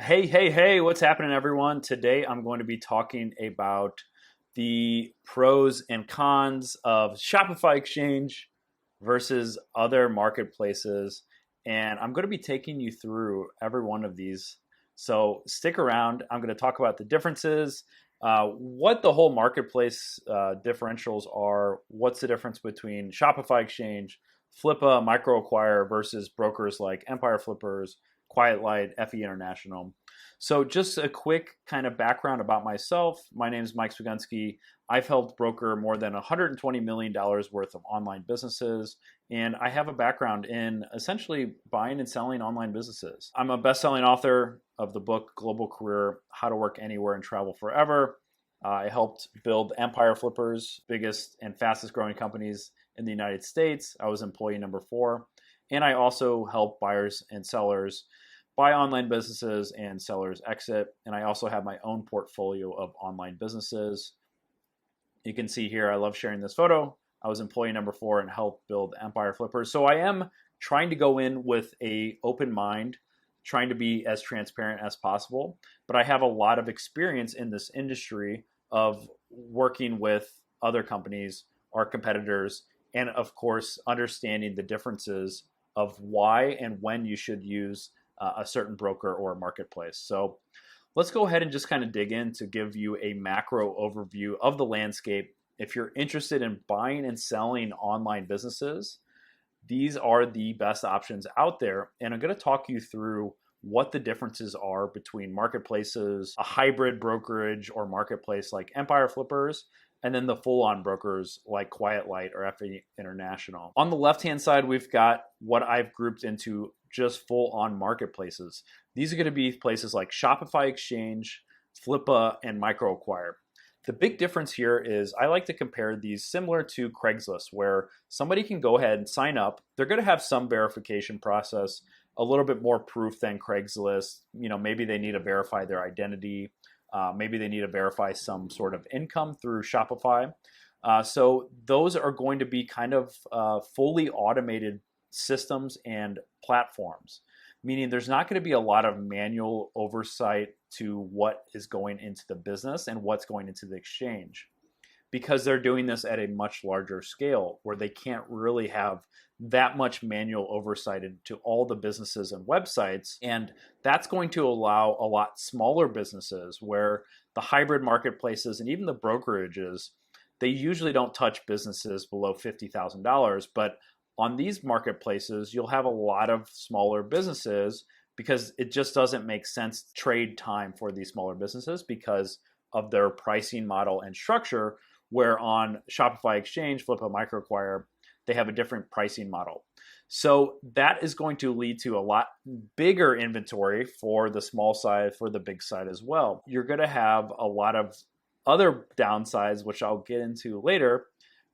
Hey, what's happening, everyone? Today I'm going to be talking about the pros and cons of Shopify Exchange versus other marketplaces. And I'm going to be taking you through every one of these. So stick around. I'm going to talk about the differences, what the whole marketplace differentials are, what's the difference between Shopify Exchange, Flippa, Microaquire versus brokers like Empire Flippers, Quiet Light, FE International. So just a quick kind of background about myself. My name is Mike Swigunski. I've helped broker more than $120 million worth of online businesses, and I have a background in essentially buying and selling online businesses. I'm a best-selling author of the book Global Career: How to Work Anywhere and Travel Forever. I helped build Empire Flippers, biggest and fastest growing companies in the United States. I was employee number 4. And I also help buyers and sellers buy online businesses and sellers exit. And I also have my own portfolio of online businesses. You can see here, I love sharing this photo. I was employee number 4 and helped build Empire Flippers. So I am trying to go in with an open mind, trying to be as transparent as possible. But I have a lot of experience in this industry of working with other companies, our competitors, and of course, understanding the differences of why and when you should use a certain broker or a marketplace. So let's go ahead and just kind of dig in to give you a macro overview of the landscape. If you're interested in buying and selling online businesses, these are the best options out there. And I'm going to talk you through what the differences are between marketplaces, a hybrid brokerage or marketplace like Empire Flippers, and then the full-on brokers like Quiet Light or FE International. On the left-hand side, we've got what I've grouped into just full-on marketplaces. These are going to be places like Shopify Exchange, Flippa, and Microaquire. The big difference here is I like to compare these similar to Craigslist, where somebody can go ahead and sign up. They're going to have some verification process, a little bit more proof than Craigslist. Maybe they need to verify their identity. Maybe they need to verify some sort of income through Shopify. So those are going to be kind of fully automated systems and platforms, meaning there's not going to be a lot of manual oversight to what is going into the business and what's going into the exchange, because they're doing this at a much larger scale where they can't really have that much manual oversight into all the businesses and websites. And that's going to allow a lot smaller businesses, where the hybrid marketplaces and even the brokerages, they usually don't touch businesses below $50,000. But on these marketplaces, you'll have a lot of smaller businesses because it just doesn't make sense to trade time for these smaller businesses because of their pricing model and structure, where on Shopify Exchange, Flippa, Microaquire, they have a different pricing model. So that is going to lead to a lot bigger inventory for the small side, for the big side as well. You're going to have a lot of other downsides, which I'll get into later,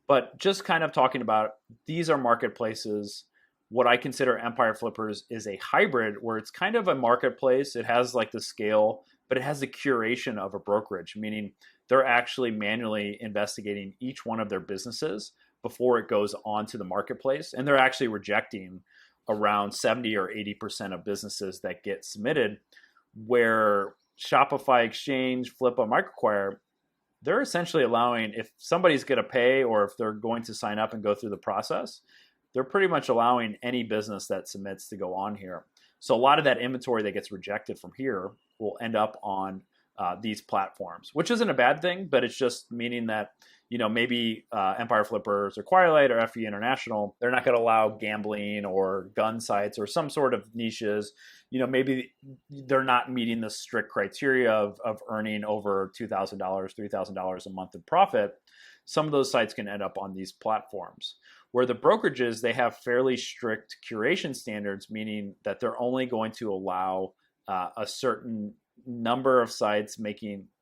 but just kind of talking about, these are marketplaces. What I consider Empire Flippers is a hybrid, where it's kind of a marketplace. It has like the scale, but it has the curation of a brokerage, meaning they're actually manually investigating each one of their businesses before it goes onto the marketplace. And they're actually rejecting around 70 or 80% of businesses that get submitted, where Shopify Exchange, Flippa, Microaquire, they're essentially allowing, if somebody's going to pay or if they're going to sign up and go through the process, they're pretty much allowing any business that submits to go on here. So a lot of that inventory that gets rejected from here will end up on these platforms, which isn't a bad thing, but it's just meaning that, maybe Empire Flippers or Quiet Light or FE International, they're not going to allow gambling or gun sites or some sort of niches. Maybe they're not meeting the strict criteria of earning over $2,000, $3,000 a month in profit. Some of those sites can end up on these platforms. Where the brokerages, they have fairly strict curation standards, meaning that they're only going to allow a certain number of sites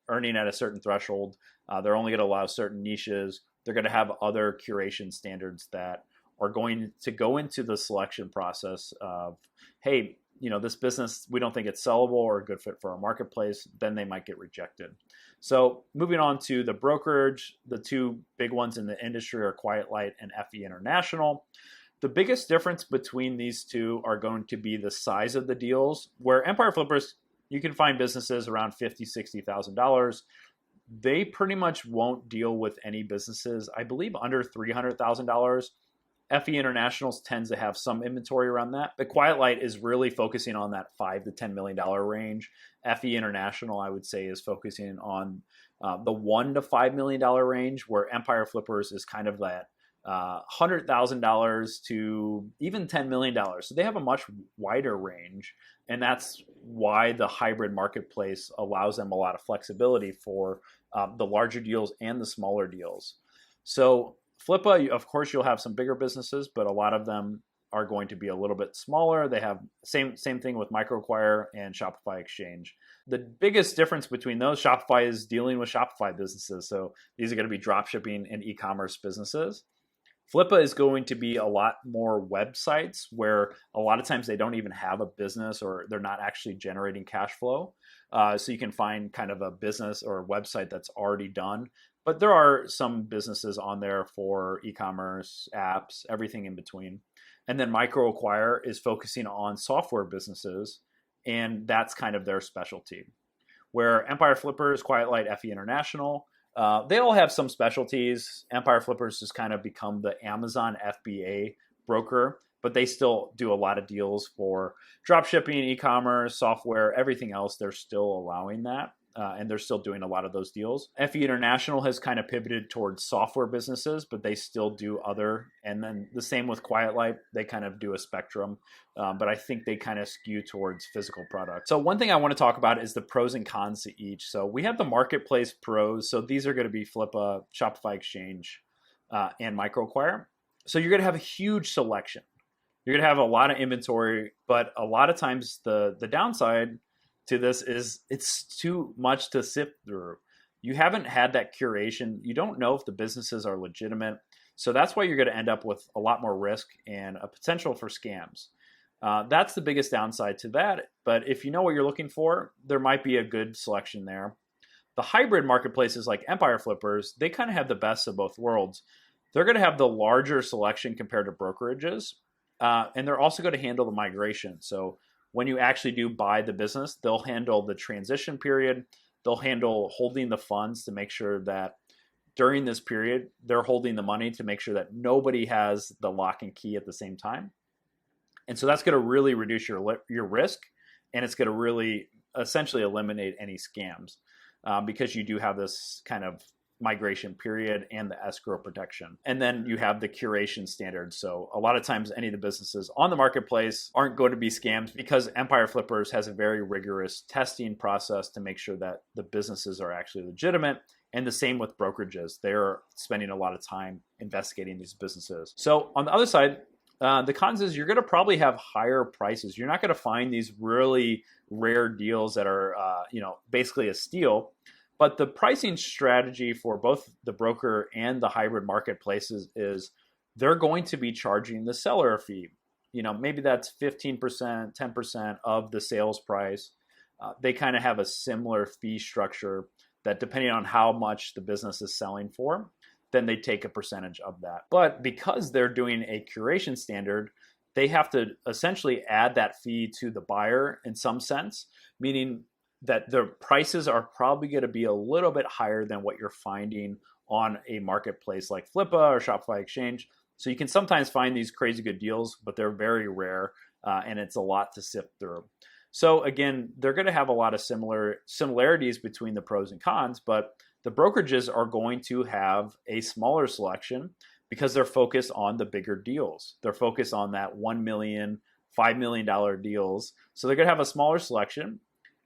earning at a certain threshold. They're only going to allow certain niches. They're going to have other curation standards that are going to go into the selection process of, hey, this business, we don't think it's sellable or a good fit for our marketplace, then they might get rejected. So moving on to the brokerage, the two big ones in the industry are Quiet Light and FE International. The biggest difference between these two are going to be the size of the deals, where Empire Flippers You can find businesses around $50,000, $60,000. They pretty much won't deal with any businesses, I believe, under $300,000. FE Internationals tends to have some inventory around that, but Quiet Light is really focusing on that $5 to $10 million range. FE International, I would say, is focusing on the $1 to $5 million range, where Empire Flippers is kind of that $100,000 to even $10 million. So they have a much wider range, and that's why the hybrid marketplace allows them a lot of flexibility for the larger deals and the smaller deals. So Flippa, of course, you'll have some bigger businesses, but a lot of them are going to be a little bit smaller. They have same thing with Microaquire and Shopify Exchange. The biggest difference between those, Shopify is dealing with Shopify businesses. So these are going to be drop shipping and e-commerce businesses. Flippa is going to be a lot more websites where a lot of times they don't even have a business or they're not actually generating cash flow. So you can find kind of a business or a website that's already done. But there are some businesses on there for e-commerce, apps, everything in between. And then Microaquire is focusing on software businesses, and that's kind of their specialty. Where Empire Flippers, Quiet Light, FE International, they all have some specialties. Empire Flippers has kind of become the Amazon FBA broker, but they still do a lot of deals for drop shipping, e-commerce, software, everything else. They're still allowing that. And they're still doing a lot of those deals. FE International has kind of pivoted towards software businesses, but they still do other. And then the same with Quiet Light, they kind of do a spectrum, but I think they kind of skew towards physical products. So one thing I want to talk about is the pros and cons to each. So we have the marketplace pros. So these are going to be Flippa, Shopify Exchange, and Microaquire. So you're going to have a huge selection. You're going to have a lot of inventory, but a lot of times the downside to this is it's too much to sift through. You haven't had that curation. You don't know if the businesses are legitimate. So that's why you're going to end up with a lot more risk and a potential for scams. That's the biggest downside to that. But if you know what you're looking for, there might be a good selection there. The hybrid marketplaces like Empire Flippers, they kind of have the best of both worlds. They're going to have the larger selection compared to brokerages. And they're also going to handle the migration. So when you actually do buy the business, they'll handle the transition period. They'll handle holding the funds to make sure that during this period, they're holding the money to make sure that nobody has the lock and key at the same time. And so that's going to really reduce your risk, and it's going to really essentially eliminate any scams because you do have this kind of migration period and the escrow protection. And then you have the curation standards. So a lot of times any of the businesses on the marketplace aren't going to be scams because Empire Flippers has a very rigorous testing process to make sure that the businesses are actually legitimate. And the same with brokerages. They're spending a lot of time investigating these businesses. So on the other side, the cons is you're going to probably have higher prices. You're not going to find these really rare deals that are, basically a steal. But the pricing strategy for both the broker and the hybrid marketplaces is they're going to be charging the seller fee. Maybe that's 15%, 10% of the sales price. They kind of have a similar fee structure that depending on how much the business is selling for, then they take a percentage of that. But because they're doing a curation standard, they have to essentially add that fee to the buyer in some sense, meaning that the prices are probably going to be a little bit higher than what you're finding on a marketplace like Flippa or Shopify Exchange. So you can sometimes find these crazy good deals, but they're very rare, and it's a lot to sift through. So again, they're going to have a lot of similarities between the pros and cons, but the brokerages are going to have a smaller selection because they're focused on the bigger deals. They're focused on that $1 million, $5 million deals. So they're going to have a smaller selection.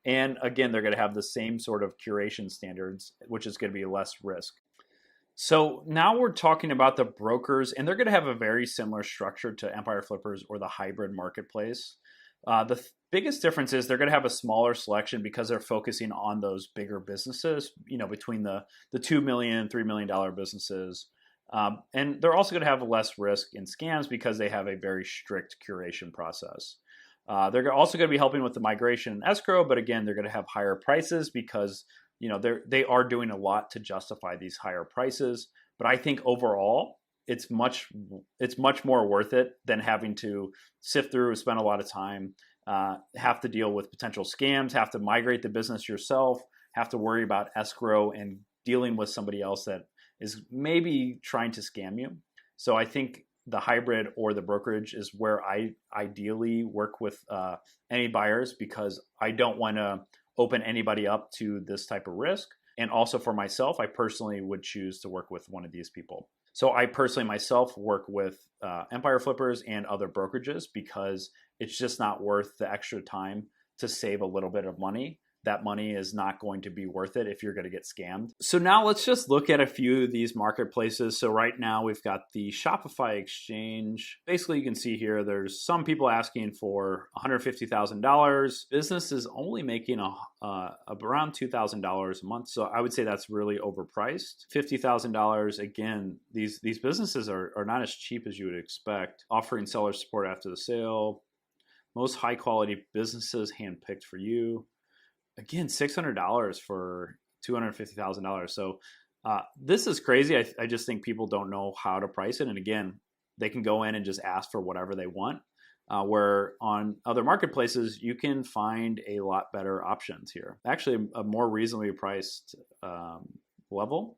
And again, they're going to have the same sort of curation standards, which is going to be less risk. So now we're talking about the brokers, and they're going to have a very similar structure to Empire Flippers or the hybrid marketplace. The biggest difference is they're going to have a smaller selection because they're focusing on those bigger businesses, between the $2 million, $3 million businesses. And they're also going to have less risk in scams because they have a very strict curation process. They're also going to be helping with the migration and escrow, but again, they're going to have higher prices because they are doing a lot to justify these higher prices. But I think overall, it's much more worth it than having to sift through, spend a lot of time, have to deal with potential scams, have to migrate the business yourself, have to worry about escrow and dealing with somebody else that is maybe trying to scam you. So I think the hybrid or the brokerage is where I ideally work with any buyers, because I don't want to open anybody up to this type of risk. And also for myself, I personally would choose to work with one of these people. So I personally myself work with Empire Flippers and other brokerages because it's just not worth the extra time to save a little bit of money. That money is not going to be worth it if you're going to get scammed. So now let's just look at a few of these marketplaces. So right now we've got the Shopify Exchange. Basically, you can see here, there's some people asking for $150,000. Business is only making around $2,000 a month. So I would say that's really overpriced. $50,000, again, these businesses are not as cheap as you would expect. Offering seller support after the sale. Most high quality businesses handpicked for you. Again, $600 for $250,000. So this is crazy. I just think people don't know how to price it. And again, they can go in and just ask for whatever they want. Where on other marketplaces, you can find a lot better options here. Actually, a more reasonably priced level.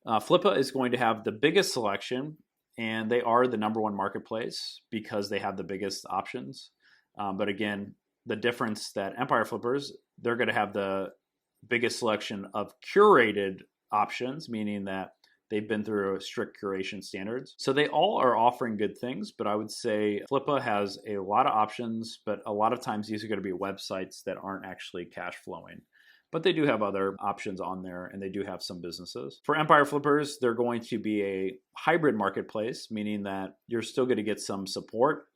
Flippa is going to have the biggest selection, and they are the #1 marketplace because they have the biggest options. But again, the difference that Empire Flippers, they're going to have the biggest selection of curated options, meaning that they've been through strict curation standards. So they all are offering good things, but I would say Flippa has a lot of options, but a lot of times these are going to be websites that aren't actually cash flowing. But they do have other options on there, and they do have some businesses. For Empire Flippers, they're going to be a hybrid marketplace, meaning that you're still going to get some support,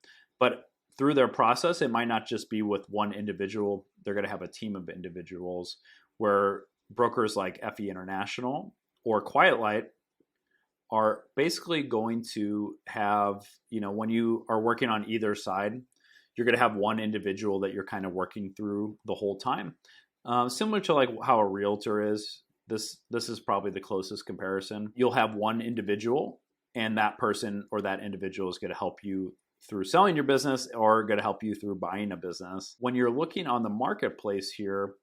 but through their process, it might not just be with one individual. They're going to have a team of individuals where brokers like FE International or Quiet Light are basically going to have, when you are working on either side, you're going to have one individual that you're kind of working through the whole time. Similar to like how a realtor is. This is probably the closest comparison. You'll have one individual, and that person or that individual is going to help you through selling your business or going to help you through buying a business. When you're looking on the marketplace here,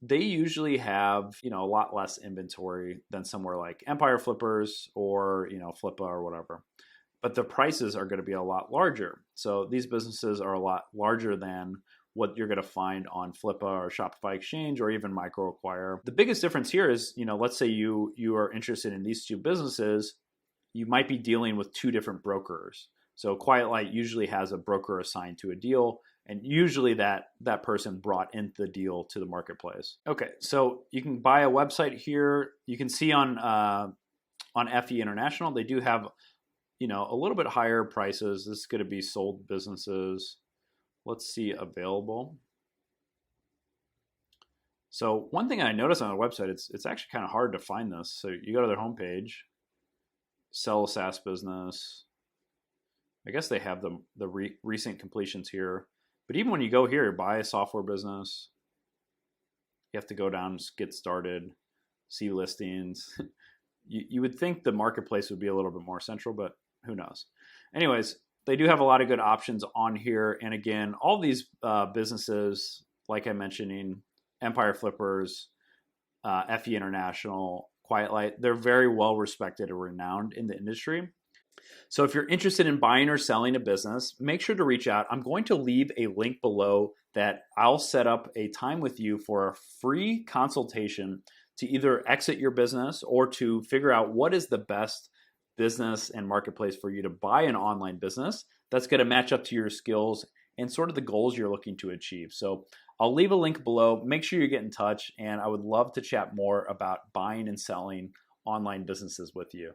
they usually have, a lot less inventory than somewhere like Empire Flippers or, Flippa or whatever. But the prices are going to be a lot larger. So these businesses are a lot larger than what you're going to find on Flippa or Shopify Exchange or even Microaquire. The biggest difference here is, let's say you are interested in these two businesses, you might be dealing with two different brokers. So Quiet Light usually has a broker assigned to a deal, and usually that person brought in the deal to the marketplace. Okay, so you can buy a website here. You can see on FE International, they do have, a little bit higher prices. This is going to be sold businesses. Let's see available. So one thing I noticed on their website, it's actually kind of hard to find this. So you go to their homepage, sell a SaaS business. I guess they have the recent completions here. But even when you go here, buy a software business, you have to go down, get started, see listings. You would think the marketplace would be a little bit more central, but who knows? Anyways, they do have a lot of good options on here. And again, all these businesses, like I'm mentioning, Empire Flippers, FE International, Quiet Light, they're very well respected and renowned in the industry. So if you're interested in buying or selling a business, make sure to reach out. I'm going to leave a link below that I'll set up a time with you for a free consultation to either exit your business or to figure out what is the best business and marketplace for you to buy an online business that's going to match up to your skills and sort of the goals you're looking to achieve. So I'll leave a link below. Make sure you get in touch, and I would love to chat more about buying and selling online businesses with you.